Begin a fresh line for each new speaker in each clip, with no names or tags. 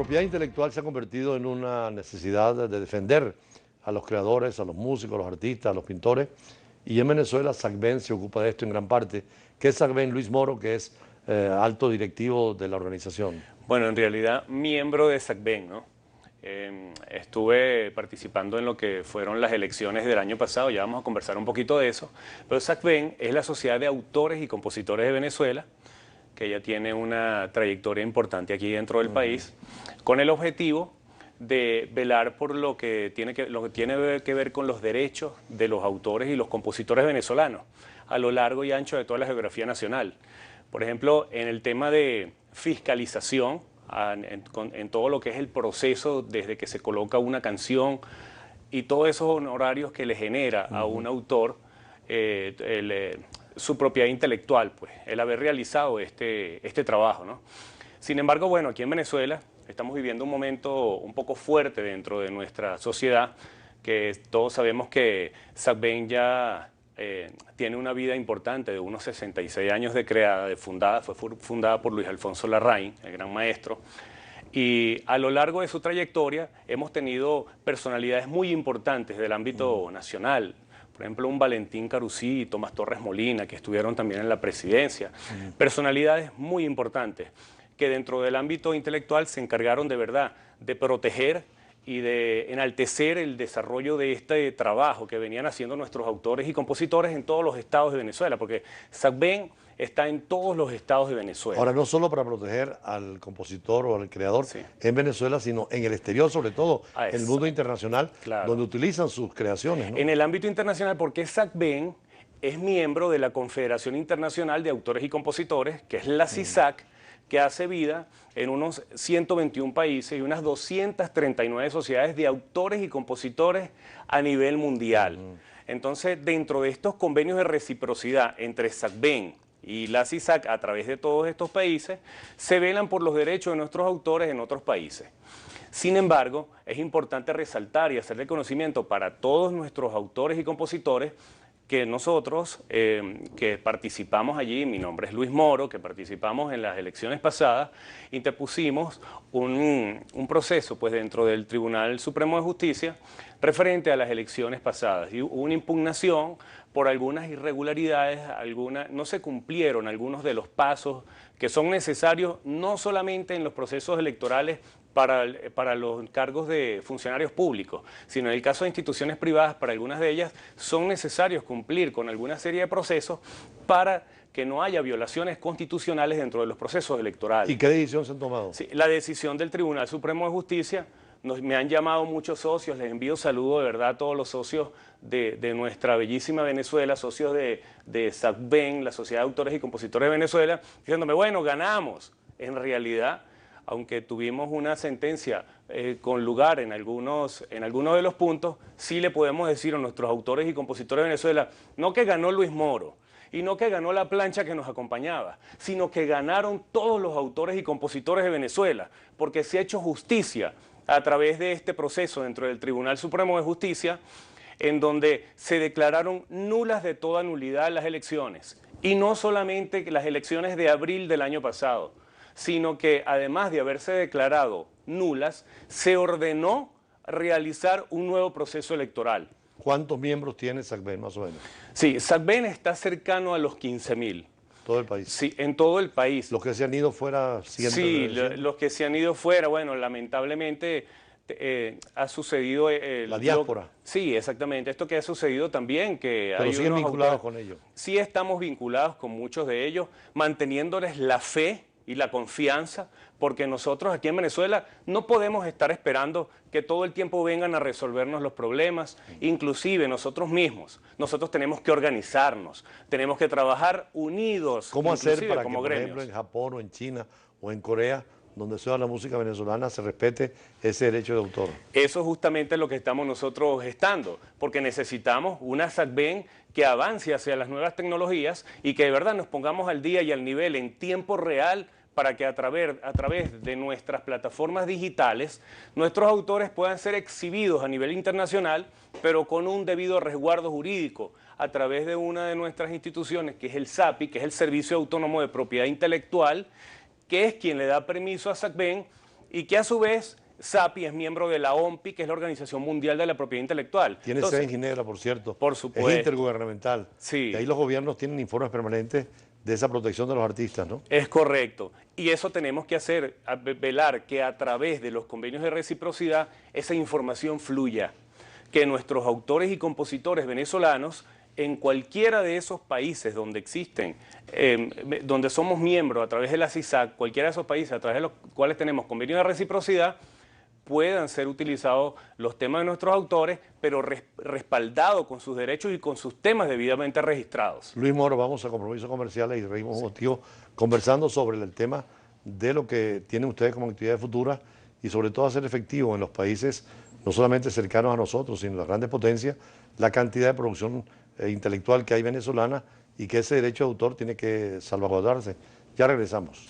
propiedad intelectual se ha convertido en una necesidad de defender a los creadores, a los músicos, a los artistas, a los pintores. Y en Venezuela SACBEN se ocupa de esto en gran parte. ¿Qué es SACBEN? Luis Moro, que es alto directivo de la organización.
Bueno, en realidad miembro de SACBEN, ¿no? Estuve participando en lo que fueron las elecciones del año pasado, ya vamos a conversar un poquito de eso, pero SACBEN es la Sociedad de Autores y Compositores de Venezuela, que ya tiene una trayectoria importante aquí dentro del país, con el objetivo de velar por lo que tiene que ver con los derechos de los autores y los compositores venezolanos a lo largo y ancho de toda la geografía nacional. Por ejemplo, en el tema de fiscalización, en todo lo que es el proceso desde que se coloca una canción y todos esos honorarios que le genera a un autor su propiedad intelectual, pues, el haber realizado este trabajo, ¿no? Sin embargo, bueno, aquí en Venezuela estamos viviendo un momento un poco fuerte dentro de nuestra sociedad, que todos sabemos que SACBEN ya tiene una vida importante de unos 66 años de creada, fue fundada por Luis Alfonso Larraín, el gran maestro, y a lo largo de su trayectoria hemos tenido personalidades muy importantes del ámbito nacional. Por ejemplo, un Valentín Carusí y Tomás Torres Molina, que estuvieron también en la presidencia. Personalidades muy importantes que dentro del ámbito intelectual se encargaron de verdad de proteger y de enaltecer el desarrollo de este trabajo que venían haciendo nuestros autores y compositores en todos los estados de Venezuela, porque SACBEN está en todos los estados de Venezuela.
Ahora, no solo para proteger al compositor o al creador en Venezuela, sino en el exterior, sobre todo en el mundo internacional, donde utilizan sus creaciones, ¿no?
En el ámbito internacional, porque SACBEN es miembro de la Confederación Internacional de Autores y Compositores, que es la CISAC, que hace vida en unos 121 países y unas 239 sociedades de autores y compositores a nivel mundial. Entonces, dentro de estos convenios de reciprocidad entre SACBEN y la CISAC, a través de todos estos países, se velan por los derechos de nuestros autores en otros países. Sin embargo, es importante resaltar y hacer reconocimiento para todos nuestros autores y compositores que nosotros, que participamos allí, mi nombre es Luis Moro, que participamos en las elecciones pasadas, interpusimos un proceso pues, dentro del Tribunal Supremo de Justicia referente a las elecciones pasadas. Y hubo una impugnación por algunas irregularidades, no se cumplieron algunos de los pasos que son necesarios no solamente en los procesos electorales para los cargos de funcionarios públicos, sino en el caso de instituciones privadas, para algunas de ellas son necesarios cumplir con alguna serie de procesos para que no haya violaciones constitucionales dentro de los procesos electorales.
¿Y qué decisión se han tomado?
Sí, la decisión del Tribunal Supremo de Justicia, me han llamado muchos socios, les envío saludos de verdad a todos los socios de nuestra bellísima Venezuela, socios de SACBEN, la Sociedad de Autores y Compositores de Venezuela, diciéndome, bueno, ganamos. En realidad, aunque tuvimos una sentencia con lugar en algunos de los puntos, sí le podemos decir a nuestros autores y compositores de Venezuela, no que ganó Luis Moro, y no que ganó la plancha que nos acompañaba, sino que ganaron todos los autores y compositores de Venezuela, porque se ha hecho justicia a través de este proceso dentro del Tribunal Supremo de Justicia, en donde se declararon nulas de toda nulidad las elecciones, y no solamente las elecciones de abril del año pasado, sino que además de haberse declarado nulas, se ordenó realizar un nuevo proceso electoral.
¿Cuántos miembros tiene SACBEN, más o menos?
Sí, SACBEN está cercano a los 15.000.
¿Todo el país?
Sí, en todo el país.
¿Los que se han ido fuera siempre?
Sí, los que se han ido fuera, bueno, lamentablemente ha sucedido...
la diáspora.
Sí, exactamente. Esto que ha sucedido también, que
pero
hay
siguen
unos
vinculados
autores,
con ellos.
Sí estamos vinculados con muchos de ellos, manteniéndoles la fe y la confianza, porque nosotros aquí en Venezuela no podemos estar esperando que todo el tiempo vengan a resolvernos los problemas, inclusive nosotros mismos. Nosotros tenemos que organizarnos, tenemos que trabajar unidos.
¿Cómo hacer para que,
como
por ejemplo, en Japón o en China o en Corea, donde sea la música venezolana, se respete ese derecho de autor?
Eso es justamente lo que estamos nosotros gestando, porque necesitamos una SACBEN que avance hacia las nuevas tecnologías y que de verdad nos pongamos al día y al nivel en tiempo real para que a través de nuestras plataformas digitales nuestros autores puedan ser exhibidos a nivel internacional, pero con un debido resguardo jurídico a través de una de nuestras instituciones, que es el SAPI, que es el Servicio Autónomo de Propiedad Intelectual, que es quien le da permiso a SACBEN y que a su vez SAPI es miembro de la OMPI, que es la Organización Mundial de la Propiedad Intelectual.
Tiene sede en Ginebra, por cierto.
Por supuesto.
Es intergubernamental.
Sí.
Y ahí los gobiernos tienen informes permanentes de esa protección de los artistas, ¿no?
Es correcto. Y eso tenemos que hacer, velar que a través de los convenios de reciprocidad esa información fluya. Que nuestros autores y compositores venezolanos, en cualquiera de esos países donde existen, donde somos miembros a través de la CISAC, cualquiera de esos países a través de los cuales tenemos convenios de reciprocidad, puedan ser utilizados los temas de nuestros autores, pero respaldados con sus derechos y con sus temas debidamente registrados.
Luis Moro, vamos a compromisos comerciales y seguimos contigo conversando sobre el tema de lo que tienen ustedes como actividades futuras y sobre todo hacer efectivo en los países no solamente cercanos a nosotros, sino en las grandes potencias, la cantidad de producción intelectual que hay venezolana y que ese derecho de autor tiene que salvaguardarse. Ya regresamos.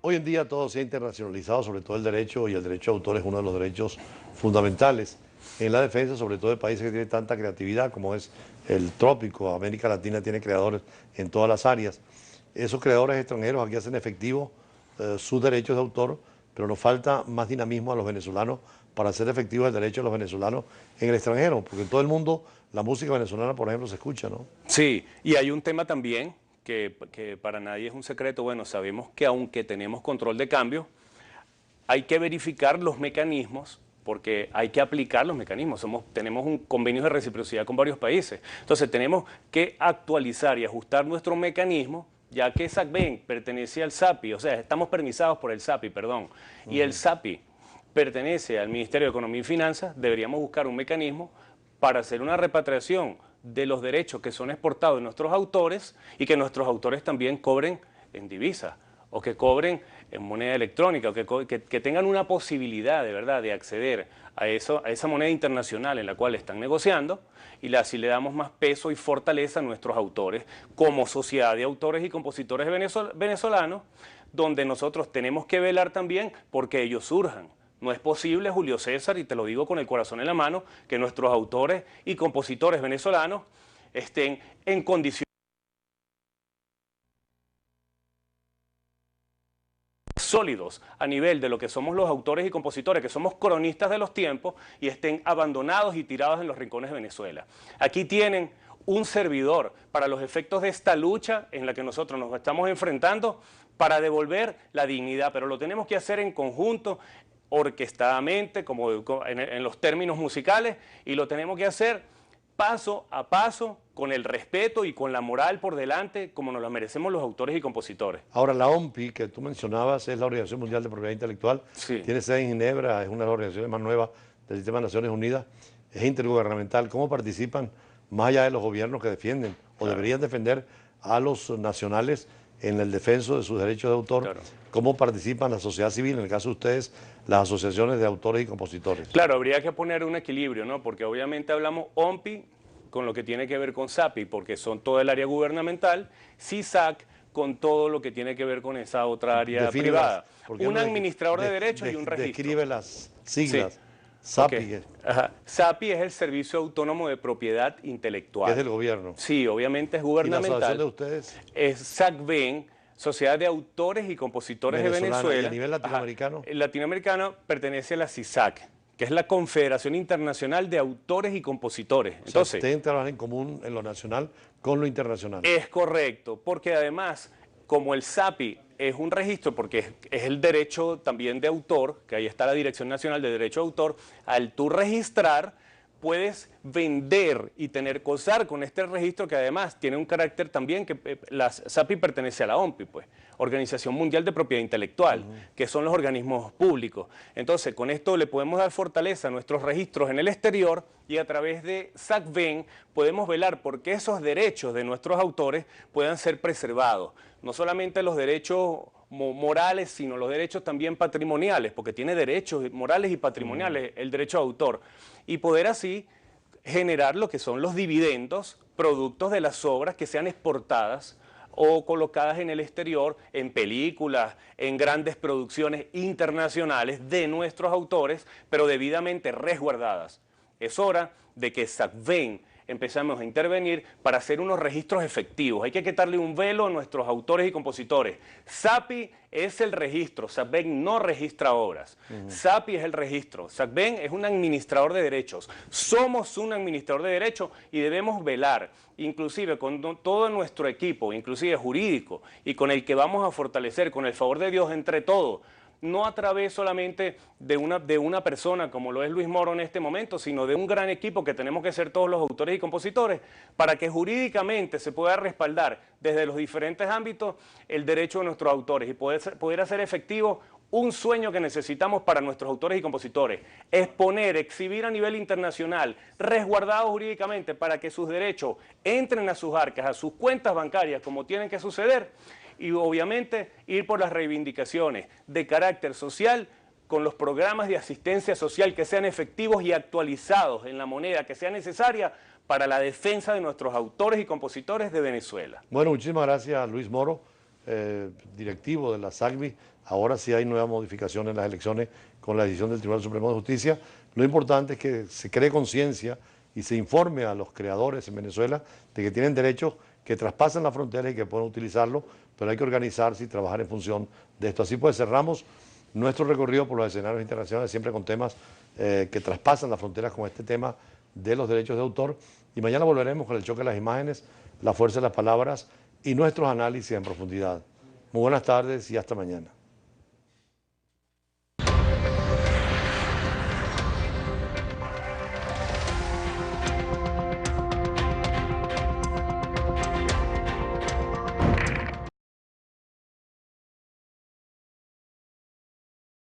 Hoy en día todo se ha internacionalizado, sobre todo el derecho, y el derecho de autor es uno de los derechos fundamentales en la defensa, sobre todo de países que tienen tanta creatividad como es el trópico. América Latina tiene creadores en todas las áreas. Esos creadores extranjeros aquí hacen efectivo sus derechos de autor, pero nos falta más dinamismo a los venezolanos para hacer efectivo el derecho de los venezolanos en el extranjero, porque en todo el mundo la música venezolana, por ejemplo, se escucha, ¿no?
Sí, y hay un tema también que para nadie es un secreto. Bueno, sabemos que aunque tenemos control de cambio, hay que verificar los mecanismos, porque hay que aplicar los mecanismos. Tenemos un convenio de reciprocidad con varios países. Entonces tenemos que actualizar y ajustar nuestro mecanismo, ya que SACBEN pertenece al SAPI, o sea, estamos permisados por el SAPI, perdón, y el SAPI pertenece al Ministerio de Economía y Finanzas. Deberíamos buscar un mecanismo para hacer una repatriación de los derechos que son exportados de nuestros autores y que nuestros autores también cobren en divisas o que cobren en moneda electrónica, o que tengan una posibilidad de verdad de acceder a esa moneda internacional en la cual están negociando, y así le damos más peso y fortaleza a nuestros autores como sociedad de autores y compositores venezolanos, donde nosotros tenemos que velar también porque ellos surjan. No es posible, Julio César, y te lo digo con el corazón en la mano, que nuestros autores y compositores venezolanos estén en condiciones sólidos a nivel de lo que somos los autores y compositores, que somos cronistas de los tiempos, y estén abandonados y tirados en los rincones de Venezuela. Aquí tienen un servidor para los efectos de esta lucha en la que nosotros nos estamos enfrentando para devolver la dignidad, pero lo tenemos que hacer en conjunto, orquestadamente, como en los términos musicales, y lo tenemos que hacer paso a paso, con el respeto y con la moral por delante, como nos lo merecemos los autores y compositores.
Ahora, la OMPI, que tú mencionabas, es la Organización Mundial de Propiedad Intelectual.
Sí.
Tiene sede en Ginebra, es una de las organizaciones más nuevas del sistema de Naciones Unidas, es intergubernamental. ¿Cómo participan, más allá de los gobiernos que defienden o deberían defender a los nacionales en el defenso de sus derechos de autor?
Claro.
¿Cómo participan la sociedad civil, en el caso de ustedes, las asociaciones de autores y compositores?
Claro, habría que poner un equilibrio, ¿no? Porque obviamente hablamos OMPI con lo que tiene que ver con SAPI, porque son todo el área gubernamental, CISAC con todo lo que tiene que ver con esa otra área privada. Un administrador de derechos y un registro.
Describe las siglas.
Sí.
SAPI.
Okay. SAPI es el Servicio Autónomo de Propiedad Intelectual.
Es del gobierno.
Sí, obviamente es gubernamental.
¿Y la asociación de ustedes?
Es SACBEN, Sociedad de Autores y Compositores de Venezuela.
¿Y a nivel latinoamericano?
El latinoamericano pertenece a la CISAC, que es la Confederación Internacional de Autores y Compositores.
Entonces, ustedes trabajan en común en lo nacional con lo internacional.
Es correcto, porque además, como el SAPI es un registro, porque es el derecho también de autor, que ahí está la Dirección Nacional de Derecho de Autor, al tú registrar, puedes vender y gozar con este registro, que además tiene un carácter también que la SAPI pertenece a la OMPI, pues, Organización Mundial de Propiedad Intelectual, que son los organismos públicos. Entonces, con esto le podemos dar fortaleza a nuestros registros en el exterior, y a través de SACBEN podemos velar porque esos derechos de nuestros autores puedan ser preservados. No solamente los derechos morales, sino los derechos también patrimoniales, porque tiene derechos morales y patrimoniales el derecho de autor, y poder así generar lo que son los dividendos, productos de las obras que sean exportadas o colocadas en el exterior, en películas, en grandes producciones internacionales de nuestros autores, pero debidamente resguardadas. es hora de que SACBEN empezamos a intervenir para hacer unos registros efectivos. Hay que quitarle un velo a nuestros autores y compositores. SAPI es el registro, SACBEN no registra obras. SAPI es el registro, SACBEN es un administrador de derechos. Somos un administrador de derechos y debemos velar, inclusive con todo nuestro equipo, inclusive jurídico, y con el que vamos a fortalecer, con el favor de Dios entre todos, no a través solamente de una persona como lo es Luis Moro en este momento, sino de un gran equipo que tenemos que ser todos los autores y compositores para que jurídicamente se pueda respaldar desde los diferentes ámbitos el derecho de nuestros autores y poder hacer efectivo un sueño que necesitamos para nuestros autores y compositores, exponer, exhibir a nivel internacional, resguardados jurídicamente para que sus derechos entren a sus arcas, a sus cuentas bancarias como tienen que suceder, y obviamente ir por las reivindicaciones de carácter social con los programas de asistencia social que sean efectivos y actualizados en la moneda que sea necesaria para la defensa de nuestros autores y compositores de Venezuela.
Bueno, muchísimas gracias Luis Moro, directivo de la SACBI. Ahora sí hay nuevas modificaciones en las elecciones con la decisión del Tribunal Supremo de Justicia. Lo importante es que se cree conciencia y se informe a los creadores en Venezuela de que tienen derechos que traspasan la frontera y que pueden utilizarlo, pero hay que organizarse y trabajar en función de esto. Así pues, cerramos nuestro recorrido por los escenarios internacionales, siempre con temas que traspasan las fronteras, con este tema de los derechos de autor. Y mañana volveremos con el choque de las imágenes, la fuerza de las palabras y nuestros análisis en profundidad. Muy buenas tardes y hasta mañana.